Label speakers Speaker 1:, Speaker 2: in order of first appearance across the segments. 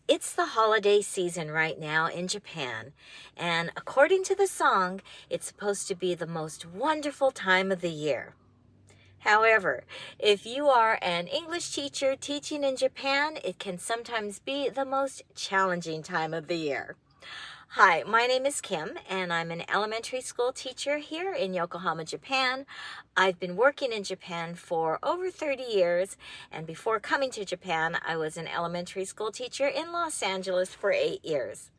Speaker 1: It's the holiday season right now in Japan, and according to the song, it's supposed to be the most wonderful time of the year. However, if you are an English teacher teaching in Japan, it can sometimes be the most challenging time of the year. Hi, my name is Kim, and I'm an elementary school teacher here in Yokohama, Japan. I've been working in Japan for over 30 years, and before coming to Japan, I was an elementary school teacher in Los Angeles for 8 years.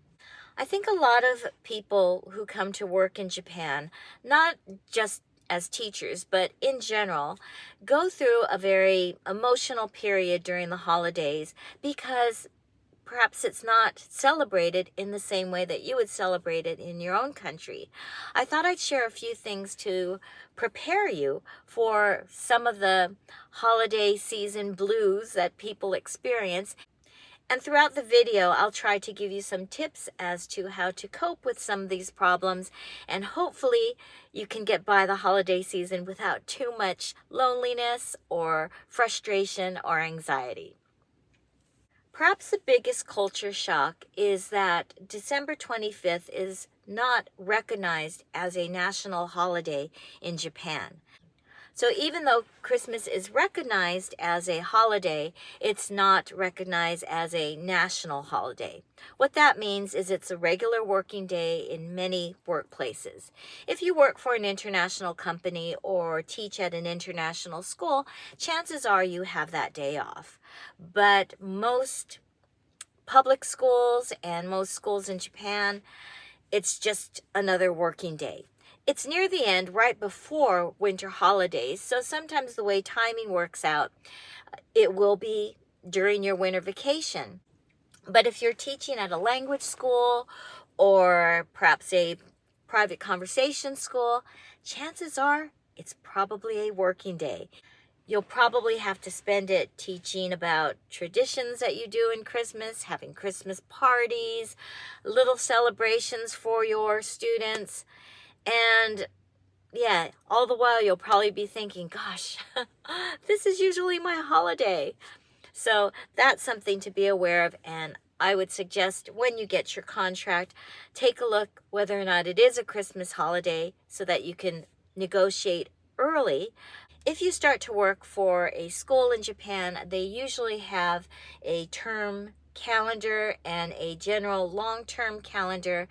Speaker 1: I think a lot of people who come to work in Japan, not just as teachers, but in general, go through a very emotional period during the holidays because perhaps it's not celebrated in the same way that you would celebrate it in your own country. I thought I'd share a few things to prepare you for some of the holiday season blues that people experience. And throughout the video, I'll try to give you some tips as to how to cope with some of these problems, and hopefully you can get by the holiday season without too much loneliness or frustration or anxiety. Perhaps the biggest culture shock is that December 25th is not recognized as a national holiday in Japan. So even though Christmas is recognized as a holiday, it's not recognized as a national holiday. What that means is it's a regular working day in many workplaces. If you work for an international company or teach at an international school, chances are you have that day off. But most public schools and most schools in Japan, it's just another working day. It's near the end, right before winter holidays, so sometimes the way timing works out, it will be during your winter vacation. But if you're teaching at a language school or perhaps a private conversation school, chances are it's probably a working day. You'll probably have to spend it teaching about traditions that you do in Christmas, having Christmas parties, little celebrations for your students. And yeah, all the while you'll probably be thinking, gosh, this is usually my holiday. So that's something to be aware of. And I would suggest when you get your contract, take a look whether or not it is a Christmas holiday so that you can negotiate early. If you start to work for a school in Japan, they usually have a term calendar and a general long-term calendar.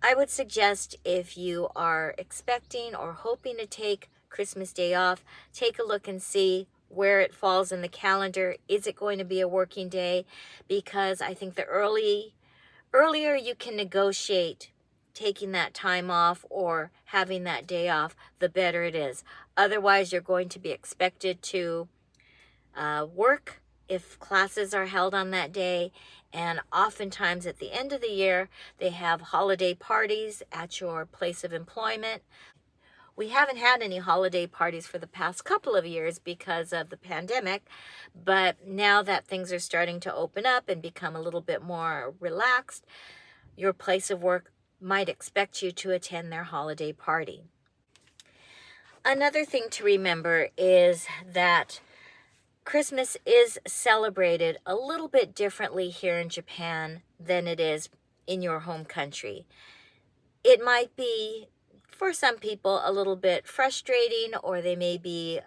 Speaker 1: I would suggest if you are expecting or hoping to take Christmas Day off, take a look and see where it falls in the calendar. Is it going to be a working day? Because I think the earlier you can negotiate taking that time off or having that day off, the better it is. Otherwise, you're going to be expected to work if classes are held on that day. And oftentimes at the end of the year, they have holiday parties at your place of employment. We haven't had any holiday parties for the past couple of years because of the pandemic, but now that things are starting to open up and become a little bit more relaxed, your place of work might expect you to attend their holiday party. Another thing to remember is that Christmas is celebrated a little bit differently here in Japan than it is in your home country. It might be, for some people, a little bit frustrating, or they may be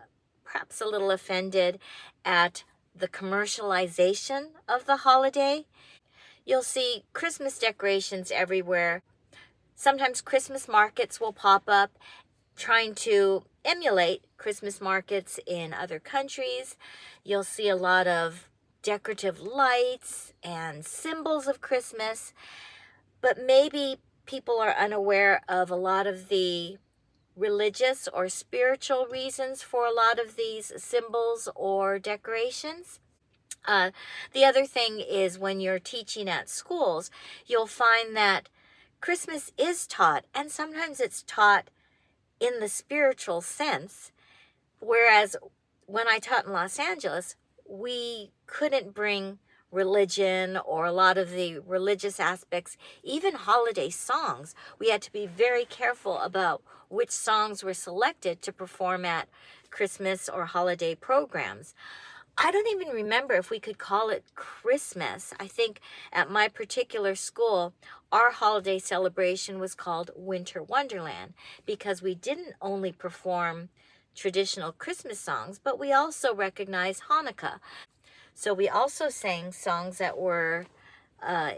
Speaker 1: perhaps a little offended at the commercialization of the holiday. You'll see Christmas decorations everywhere. Sometimes Christmas markets will pop up trying to emulate Christmas markets in other countries. You'll see a lot of decorative lights and symbols of Christmas, but maybe people are unaware of a lot of the religious or spiritual reasons for a lot of these symbols or decorations. The other thing is when you're teaching at schools, you'll find that Christmas is taught, and sometimes it's taught in the spiritual sense, whereas when I taught in Los Angeles, we couldn't bring religion or a lot of the religious aspects, even holiday songs. We had to be very careful about which songs were selected to perform at Christmas or holiday programs. I don't even remember if we could call it Christmas. I think at my particular school, our holiday celebration was called Winter Wonderland because we didn't only perform traditional Christmas songs, but we also recognized Hanukkah. So we also sang songs that were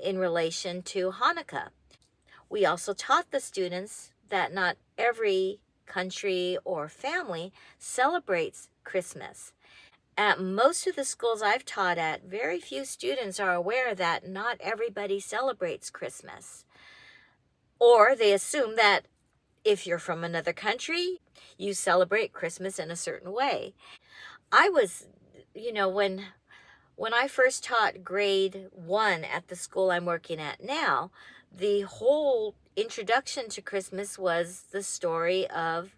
Speaker 1: in relation to Hanukkah. We also taught the students that not every country or family celebrates Christmas. At most of the schools I've taught at, very few students are aware that not everybody celebrates Christmas. Or they assume that if you're from another country, you celebrate Christmas in a certain way. I was, when I first taught grade 1 at the school I'm working at now, the whole introduction to Christmas was the story of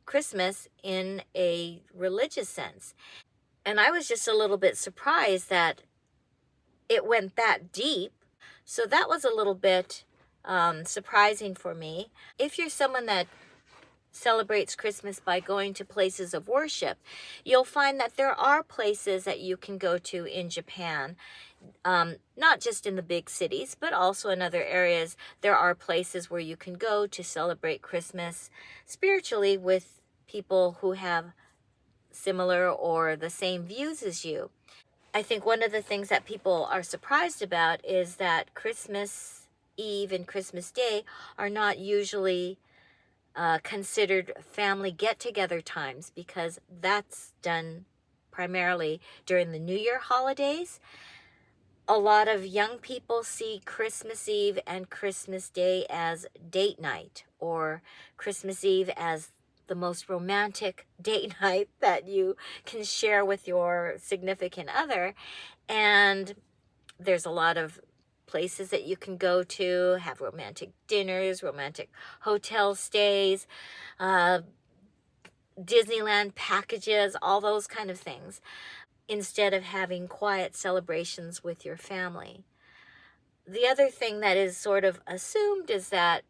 Speaker 1: Christmas in a religious sense. And I was just a little bit surprised that it went that deep. So that was a little bit surprising for me. If you're someone that celebrates Christmas by going to places of worship, you'll find that there are places that you can go to in Japan. Not just in the big cities, but also in other areas. There are places where you can go to celebrate Christmas spiritually with people who have similar or the same views as you. I think one of the things that people are surprised about is that Christmas Eve and Christmas Day are not usually considered family get-together times, because that's done primarily during the New Year holidays. A lot of young people see Christmas Eve and Christmas Day as date night, or Christmas Eve as the most romantic date night that you can share with your significant other. And there's a lot of places that you can go to, have romantic dinners, romantic hotel stays, Disneyland packages, all those kind of things, instead of having quiet celebrations with your family. The other thing that is sort of assumed is that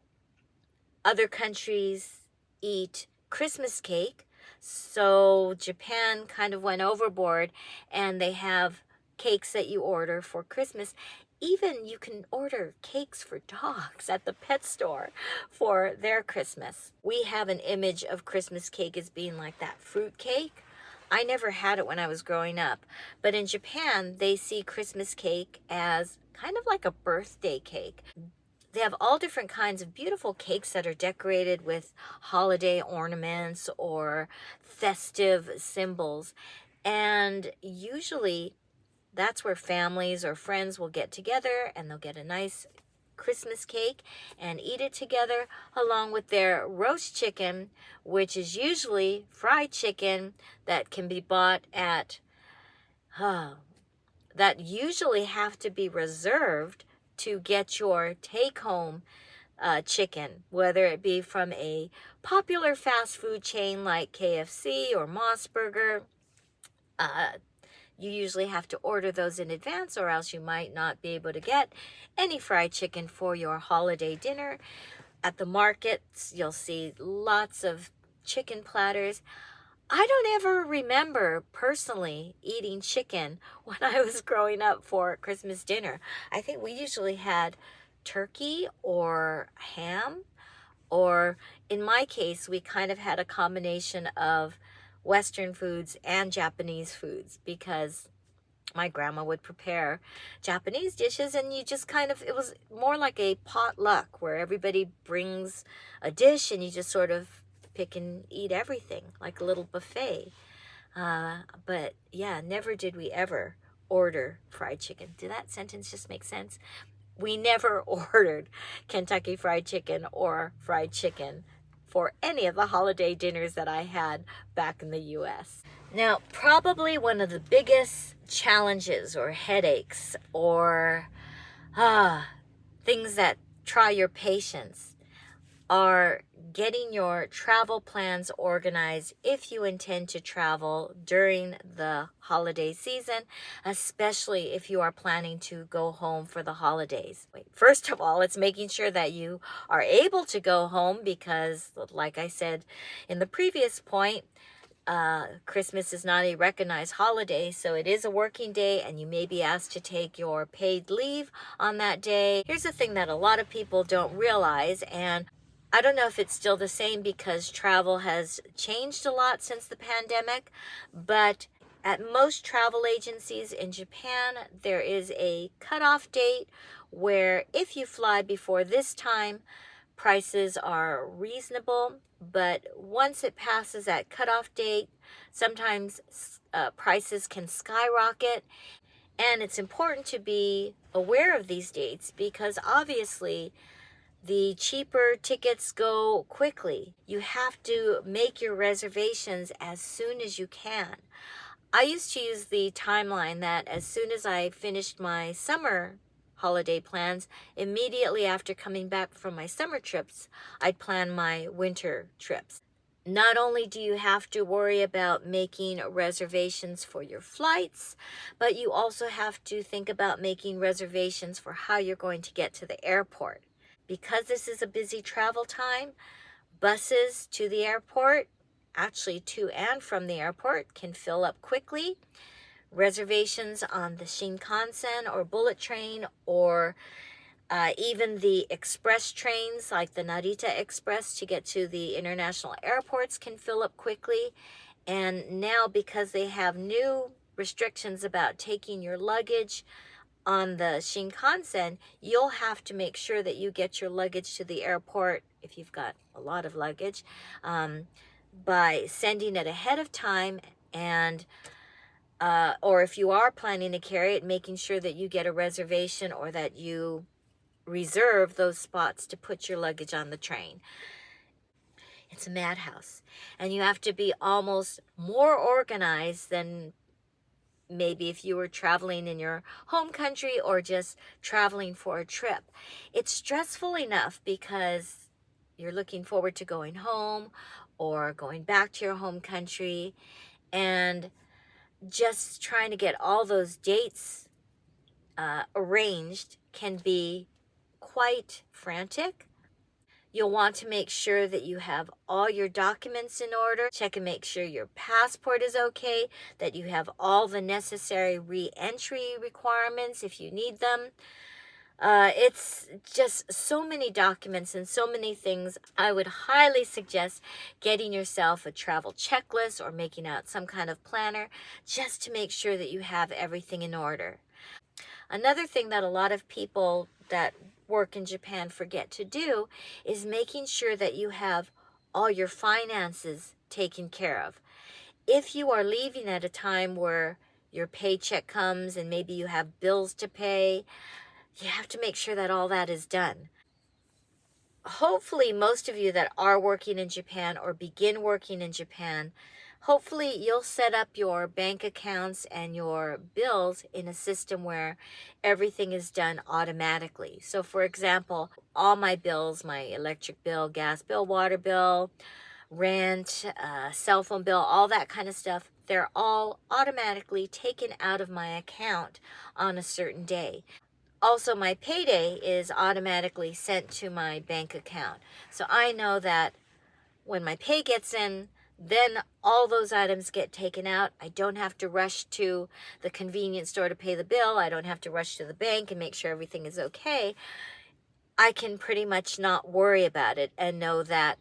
Speaker 1: other countries eat Christmas cake, so Japan kind of went overboard, and they have cakes that you order for Christmas. Even you can order cakes for dogs at the pet store for their Christmas. We have an image of Christmas cake as being like that fruit cake. I never had it when I was growing up, but in Japan, they see Christmas cake as kind of like a birthday cake. They have all different kinds of beautiful cakes that are decorated with holiday ornaments or festive symbols. And usually that's where families or friends will get together and they'll get a nice Christmas cake and eat it together along with their roast chicken, which is usually fried chicken that can be bought at, that usually have to be reserved to get your take-home chicken, whether it be from a popular fast food chain like KFC or Moss Burger. You usually have to order those in advance, or else you might not be able to get any fried chicken for your holiday dinner. At the markets, you'll see lots of chicken platters. I don't ever remember personally eating chicken when I was growing up for Christmas dinner. I think we usually had turkey or ham, or in my case, we kind of had a combination of Western foods and Japanese foods, because my grandma would prepare Japanese dishes, and you just kind of, it was more like a potluck where everybody brings a dish and you just sort of pick and eat everything like a little buffet. But yeah, never did we ever order fried chicken. Did that sentence just make sense? We never ordered Kentucky Fried Chicken or fried chicken for any of the holiday dinners that I had back in the US. Now, probably one of the biggest challenges or headaches or things that try your patience are getting your travel plans organized if you intend to travel during the holiday season, especially if you are planning to go home for the holidays. First of all, it's making sure that you are able to go home, because like I said in the previous point, Christmas is not a recognized holiday, so it is a working day, and you may be asked to take your paid leave on that day. Here's the thing that a lot of people don't realize, and I don't know if it's still the same because travel has changed a lot since the pandemic, but at most travel agencies in Japan, there is a cutoff date where if you fly before this time, prices are reasonable, but once it passes that cutoff date, sometimes prices can skyrocket. And it's important to be aware of these dates because obviously the cheaper tickets go quickly. You have to make your reservations as soon as you can. I used to use the timeline that as soon as I finished my summer holiday plans, immediately after coming back from my summer trips, I'd plan my winter trips. Not only do you have to worry about making reservations for your flights, but you also have to think about making reservations for how you're going to get to the airport. Because this is a busy travel time, buses to the airport, actually to and from the airport, can fill up quickly. Reservations on the Shinkansen or bullet train or even the express trains like the Narita Express to get to the international airports can fill up quickly. And now because they have new restrictions about taking your luggage on the Shinkansen, you'll have to make sure that you get your luggage to the airport if you've got a lot of luggage by sending it ahead of time, and or if you are planning to carry it, making sure that you get a reservation or that you reserve those spots to put your luggage on the train. It's a madhouse, and you have to be almost more organized than maybe if you were traveling in your home country or just traveling for a trip. It's stressful enough because you're looking forward to going home or going back to your home country, and just trying to get all those dates arranged can be quite frantic. You'll want to make sure that you have all your documents in order. Check and make sure your passport is okay, that you have all the necessary re-entry requirements if you need them. It's just so many documents and so many things. I would highly suggest getting yourself a travel checklist or making out some kind of planner just to make sure that you have everything in order. Another thing that a lot of people that work in Japan forget to do is making sure that you have all your finances taken care of. If you are leaving at a time where your paycheck comes and maybe you have bills to pay, you have to make sure that all that is done. Hopefully, most of you that are working in Japan or begin working in Japan, hopefully you'll set up your bank accounts and your bills in a system where everything is done automatically. So for example, all my bills, my electric bill, gas bill, water bill, rent, cell phone bill, all that kind of stuff, they're all automatically taken out of my account on a certain day. Also, my payday is automatically sent to my bank account. So I know that when my pay gets in, then all those items get taken out. I don't have to rush to the convenience store to pay the bill. I don't have to rush to the bank and make sure everything is okay. I can pretty much not worry about it and know that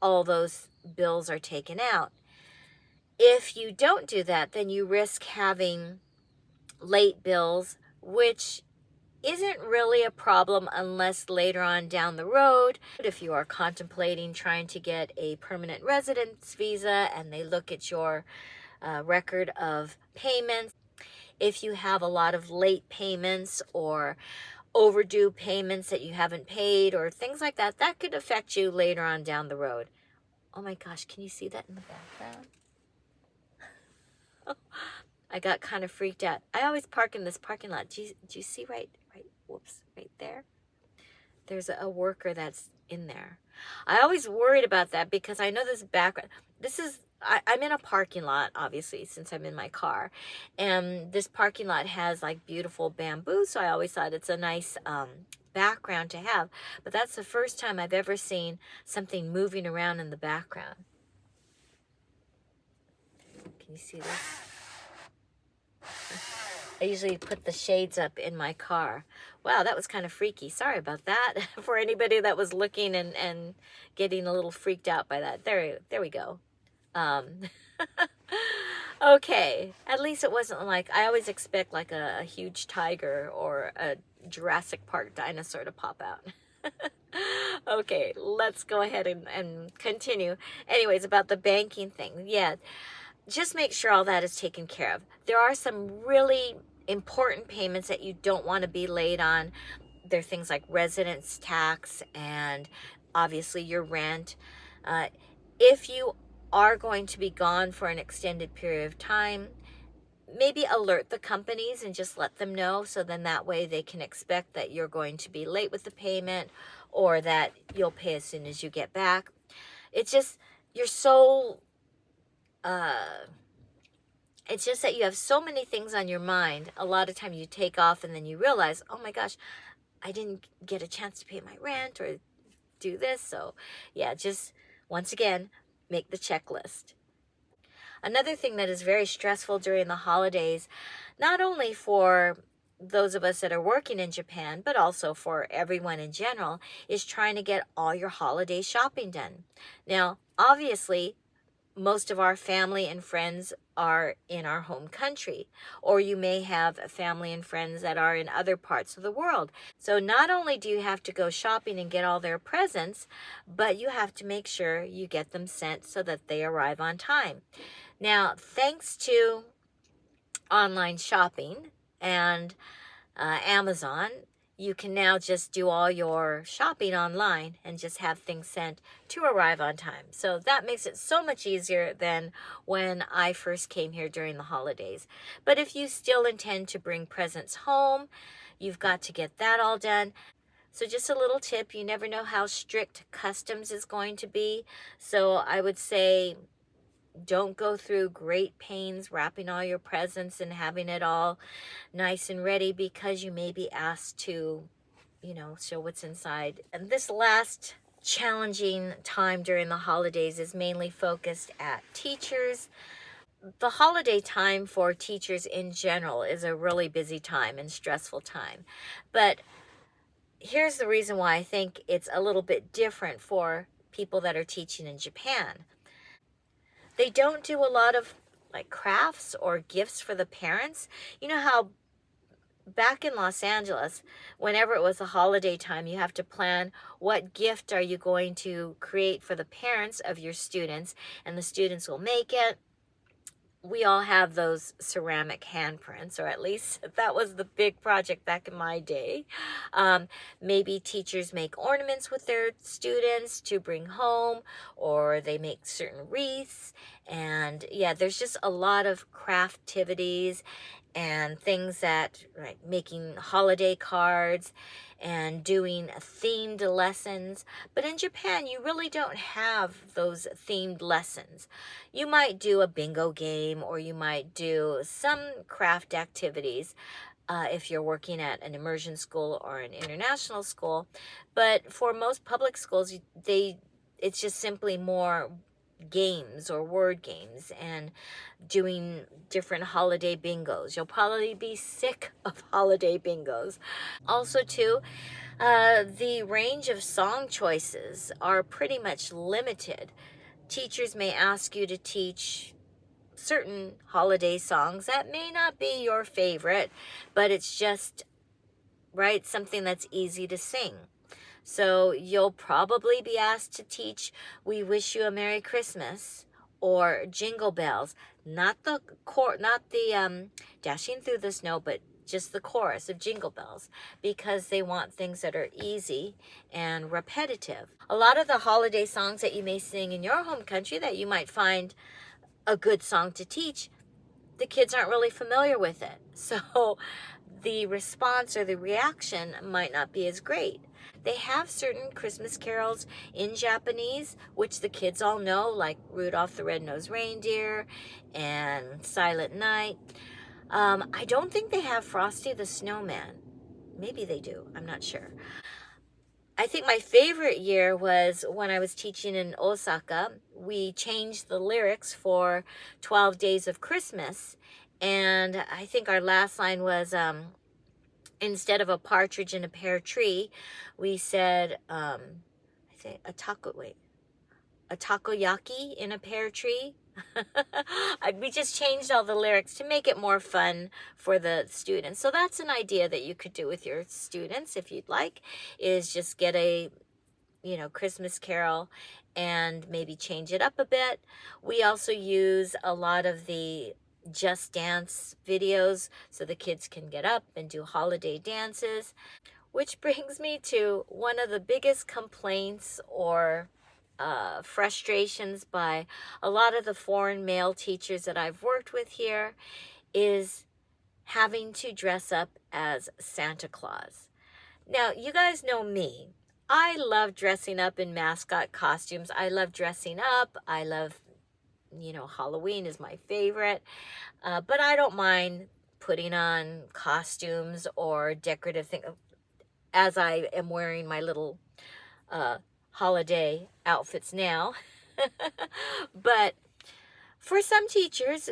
Speaker 1: all those bills are taken out. If you don't do that, then you risk having late bills, which isn't really a problem unless later on down the road, if you are contemplating trying to get a permanent residence visa and they look at your record of payments, if you have a lot of late payments or overdue payments that you haven't paid or things like that, that could affect you later on down the road. Oh my gosh, can you see that in the background? I got kind of freaked out. I always park in this parking lot. Do you see right, whoops, right there? There's a worker that's in there. I always worried about that because I know this background. I'm in a parking lot, obviously, since I'm in my car. And this parking lot has like beautiful bamboo, so I always thought it's a nice background to have. But that's the first time I've ever seen something moving around in the background. Can you see this? I usually put the shades up in my car. Wow, that was kind of freaky. Sorry about that for anybody that was looking and getting a little freaked out by that. There we go. Um, okay, at least it wasn't like, I always expect like a huge tiger or a Jurassic Park dinosaur to pop out. Okay, let's go ahead and continue. Anyways, about the banking thing. Yeah, just make sure all that is taken care of. There are some really important payments that you don't want to be late on. There are things like residence tax and obviously your rent. If you are going to be gone for an extended period of time, maybe alert the companies and just let them know, so then that way they can expect that you're going to be late with the payment or that you'll pay as soon as you get back. It's just, you're so it's just that you have so many things on your mind. A lot of time you take off and then you realize, oh my gosh, I didn't get a chance to pay my rent or do this. So yeah, just once again, make the checklist. Another thing that is very stressful during the holidays, not only for those of us that are working in Japan, but also for everyone in general, is trying to get all your holiday shopping done. Now, obviously, most of our family and friends are in our home country, or you may have family and friends that are in other parts of the world. So not only do you have to go shopping and get all their presents, but you have to make sure you get them sent so that they arrive on time. Now, thanks to online shopping and Amazon, you can now just do all your shopping online and just have things sent to arrive on time. So that makes it so much easier than when I first came here during the holidays. But if you still intend to bring presents home, you've got to get that all done. So just a little tip, you never know how strict customs is going to be. So I would say don't go through great pains wrapping all your presents and having it all nice and ready, because you may be asked to, show what's inside. And this last challenging time during the holidays is mainly focused at teachers. The holiday time for teachers in general is a really busy time and stressful time. But here's the reason why I think it's a little bit different for people that are teaching in Japan. They don't do a lot of like crafts or gifts for the parents. You know how back in Los Angeles, whenever it was a holiday time, you have to plan what gift are you going to create for the parents of your students, and the students will make it. We all have those ceramic handprints, or at least that was the big project back in my day. Maybe teachers make ornaments with their students to bring home, or they make certain wreaths. And yeah, there's just a lot of craftivities and things that, right, making holiday cards and doing themed lessons. But in Japan, you really don't have those themed lessons. You might do a bingo game, or you might do some craft activities if you're working at an immersion school or an international school. But for most public schools, it's just simply more games or word games and doing different holiday bingos. You'll probably be sick of holiday bingos. Also, too, the range of song choices are pretty much limited. Teachers may ask you to teach certain holiday songs that may not be your favorite, but it's just, right, something that's easy to sing. So you'll probably be asked to teach "We Wish You a Merry Christmas" or "Jingle Bells," not the "Dashing Through the Snow," but just the chorus of "Jingle Bells," because they want things that are easy and repetitive. A lot of the holiday songs that you may sing in your home country that you might find a good song to teach, the kids aren't really familiar with it. So the response or the reaction might not be as great. They have certain Christmas carols in Japanese, which the kids all know, like Rudolph the Red-Nosed Reindeer and Silent Night. I don't think they have Frosty the Snowman. Maybe they do. I'm not sure. I think my favorite year was when I was teaching in Osaka. We changed the lyrics for 12 Days of Christmas. And I think our last line was, instead of a partridge in a pear tree, we said, I think a takoyaki in a pear tree. We just changed all the lyrics to make it more fun for the students. So that's an idea that you could do with your students if you'd like, is just get a, Christmas carol and maybe change it up a bit. We also use a lot of the Just Dance videos so the kids can get up and do holiday dances. Which brings me to one of the biggest complaints or frustrations by a lot of the foreign male teachers that I've worked with here is having to dress up as Santa Claus. Now, you guys know me. I love dressing up in mascot costumes. I love dressing up. I love, Halloween is my favorite. But I don't mind putting on costumes or decorative things, as I am wearing my little holiday outfits now. But for some teachers,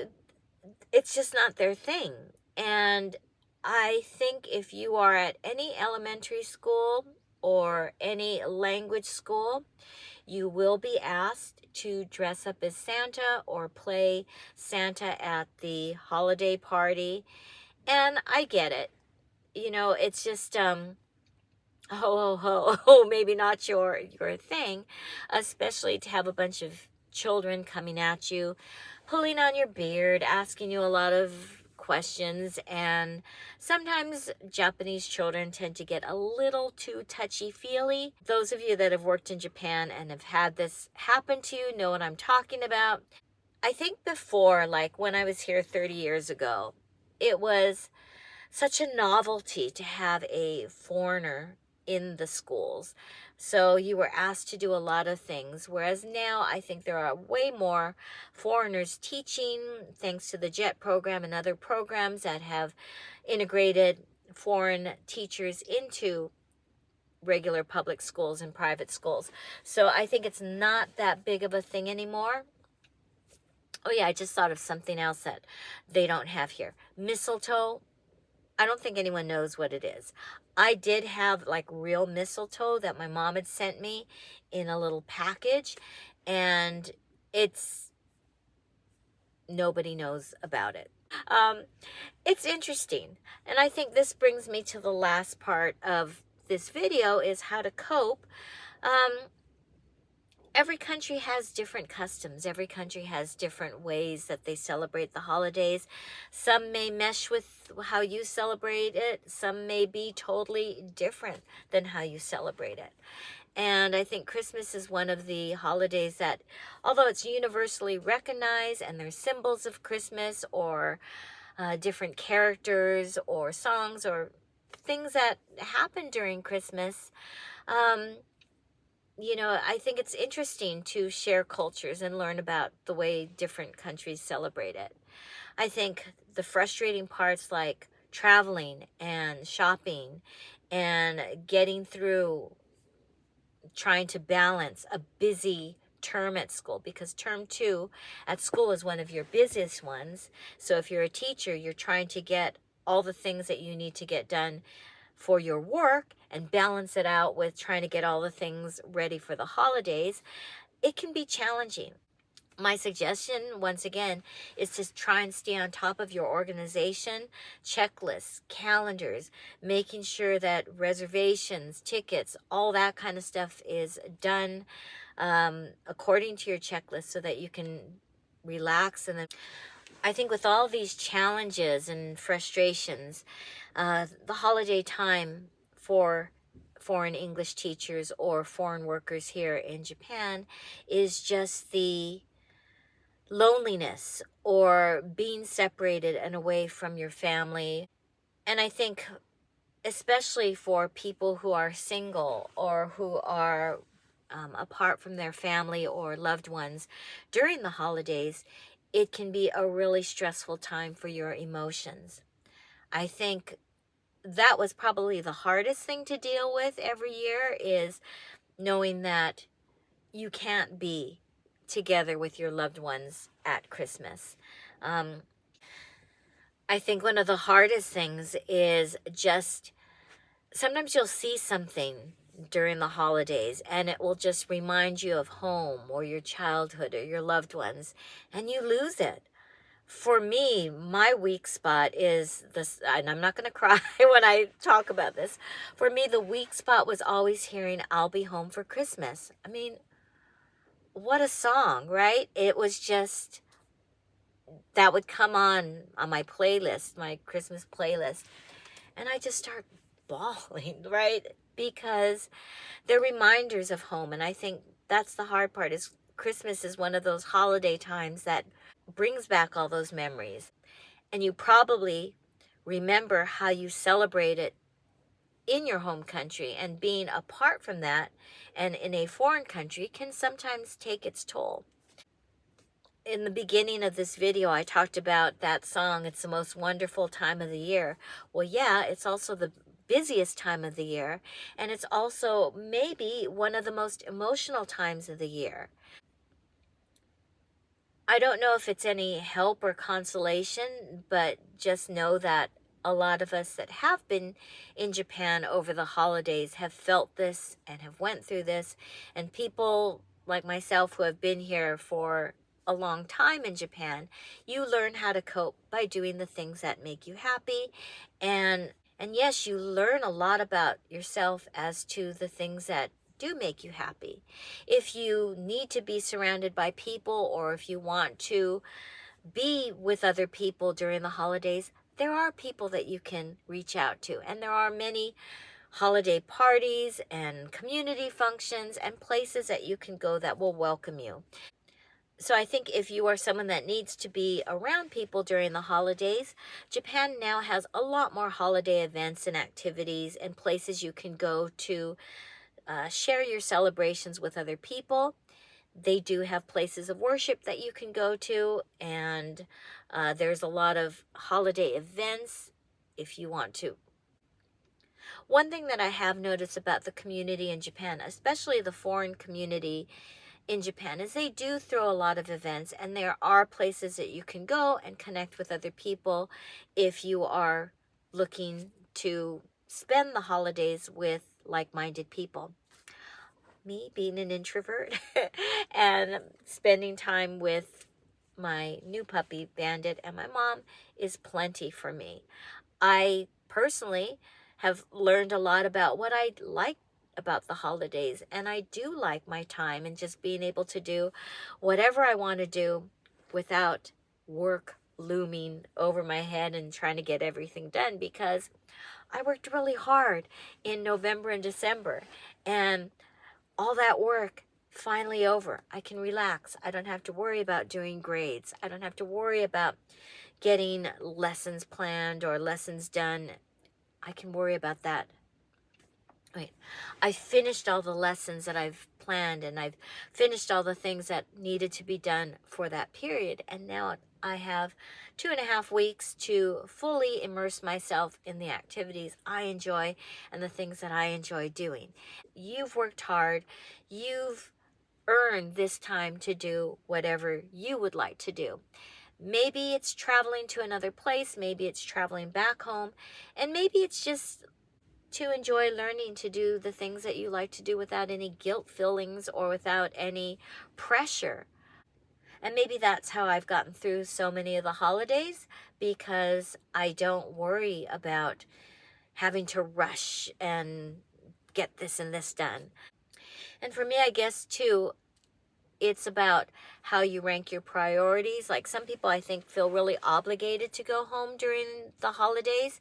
Speaker 1: it's just not their thing. And I think if you are at any elementary school or any language school, you will be asked to dress up as Santa or play Santa at the holiday party. And I get it. It's just ho ho ho ho, maybe not your thing, especially to have a bunch of children coming at you, pulling on your beard, asking you a lot of questions. And sometimes Japanese children tend to get a little too touchy-feely. Those of you that have worked in Japan and have had this happen to you know what I'm talking about. I think before, like when I was here 30 years ago, it was such a novelty to have a foreigner in the schools. So you were asked to do a lot of things. Whereas now I think there are way more foreigners teaching, thanks to the JET program and other programs that have integrated foreign teachers into regular public schools and private schools. So I think it's not that big of a thing anymore. Oh yeah, I just thought of something else that they don't have here. Mistletoe. I don't think anyone knows what it is. I did have like real mistletoe that my mom had sent me in a little package, and nobody knows about it. It's interesting. And I think this brings me to the last part of this video, is how to cope. Every country has different customs. Every country has different ways that they celebrate the holidays. Some may mesh with how you celebrate it. Some may be totally different than how you celebrate it. And I think Christmas is one of the holidays that, although it's universally recognized and there's symbols of Christmas or different characters or songs or things that happen during Christmas, I think it's interesting to share cultures and learn about the way different countries celebrate it. I think the frustrating parts like traveling and shopping and getting through, trying to balance a busy term at school, because term 2 at school is one of your busiest ones. So if you're a teacher, you're trying to get all the things that you need to get done for your work and balance it out with trying to get all the things ready for the holidays. It can be challenging. My suggestion, once again, is to try and stay on top of your organization, checklists, calendars, making sure that reservations, tickets, all that kind of stuff is done according to your checklist so that you can relax. And then I think with all these challenges and frustrations, the holiday time for foreign English teachers or foreign workers here in Japan is just the loneliness or being separated and away from your family. And I think especially for people who are single or who are apart from their family or loved ones during the holidays, it can be a really stressful time for your emotions. I think that was probably the hardest thing to deal with every year, is knowing that you can't be together with your loved ones at Christmas. Um, I think one of the hardest things is just sometimes you'll see something during the holidays and it will just remind you of home or your childhood or your loved ones, and you lose it. For me, my weak spot is this, and I'm not going to cry when I talk about this. For me, the weak spot was always hearing "I'll Be Home for Christmas." I mean, what a song, right? It was just, that would come on my playlist, my Christmas playlist, and I just start bawling, right? Because they're reminders of home, and I think that's the hard part, is Christmas is one of those holiday times that brings back all those memories. And you probably remember how you celebrate it in your home country, and being apart from that and in a foreign country can sometimes take its toll. In the beginning of this video, I talked about that song, "It's the Most Wonderful Time of the Year." Well, yeah, it's also the busiest time of the year, and it's also maybe one of the most emotional times of the year. I don't know if it's any help or consolation, but just know that a lot of us that have been in Japan over the holidays have felt this and have went through this. And people like myself who have been here for a long time in Japan, you learn how to cope by doing the things that make you happy. And yes, you learn a lot about yourself as to the things that do make you happy. If you need to be surrounded by people, or if you want to be with other people during the holidays, there are people that you can reach out to. And there are many holiday parties and community functions and places that you can go that will welcome you. So I think if you are someone that needs to be around people during the holidays, Japan now has a lot more holiday events and activities and places you can go to share your celebrations with other people. They do have places of worship that you can go to, and there's a lot of holiday events if you want to. One thing that I have noticed about the community in Japan, especially the foreign community in Japan, is they do throw a lot of events, and there are places that you can go and connect with other people if you are looking to spend the holidays with like-minded people. Me being an introvert and spending time with my new puppy, Bandit, and my mom is plenty for me. I personally have learned a lot about what I like about the holidays, and I do like my time and just being able to do whatever I want to do without work looming over my head and trying to get everything done, because I worked really hard in November and December, and all that work finally over. I can relax. I don't have to worry about doing grades. I don't have to worry about getting lessons planned or lessons done. I can worry about that. Wait, I finished all the lessons that I've planned, and I've finished all the things that needed to be done for that period. And now I have 2.5 weeks to fully immerse myself in the activities I enjoy and the things that I enjoy doing. You've worked hard. You've earned this time to do whatever you would like to do. Maybe it's traveling to another place, maybe it's traveling back home, and maybe it's just to enjoy learning to do the things that you like to do without any guilt feelings or without any pressure. And maybe that's how I've gotten through so many of the holidays, because I don't worry about having to rush and get this and this done. And for me, I guess too, it's about how you rank your priorities. Like, some people, I think, feel really obligated to go home during the holidays.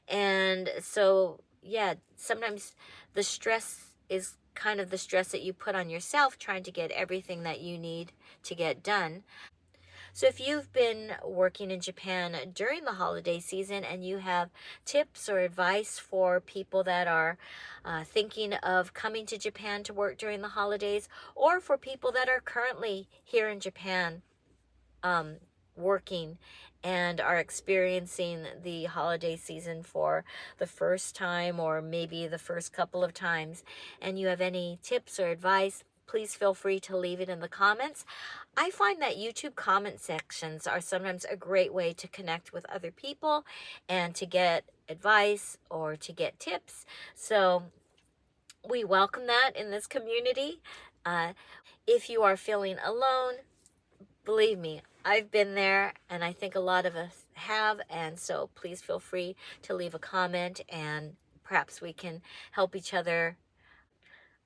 Speaker 1: And so, yeah, sometimes the stress is kind of the stress that you put on yourself trying to get everything that you need to get done. So if you've been working in Japan during the holiday season and you have tips or advice for people that are thinking of coming to Japan to work during the holidays, or for people that are currently here in Japan, working and are experiencing the holiday season for the first time or maybe the first couple of times, and you have any tips or advice, please feel free to leave it in the comments. I find that YouTube comment sections are sometimes a great way to connect with other people and to get advice or to get tips. So we welcome that in this community. If you are feeling alone, believe me, I've been there, and I think a lot of us have, and so please feel free to leave a comment, and perhaps we can help each other.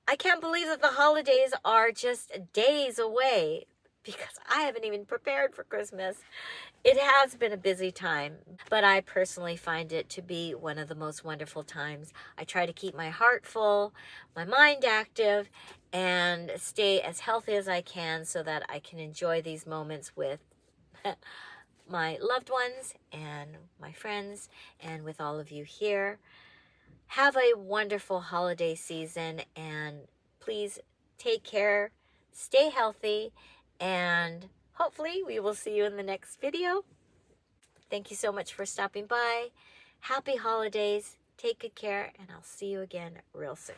Speaker 1: I can't believe that the holidays are just days away because I haven't even prepared for Christmas. It has been a busy time, but I personally find it to be one of the most wonderful times. I try to keep my heart full, my mind active, and stay as healthy as I can so that I can enjoy these moments with my loved ones and my friends and with all of you here. Have a wonderful holiday season, and please take care, stay healthy, and hopefully we will see you in the next video. Thank you so much for stopping by. Happy holidays. Take good care, and I'll see you again real soon.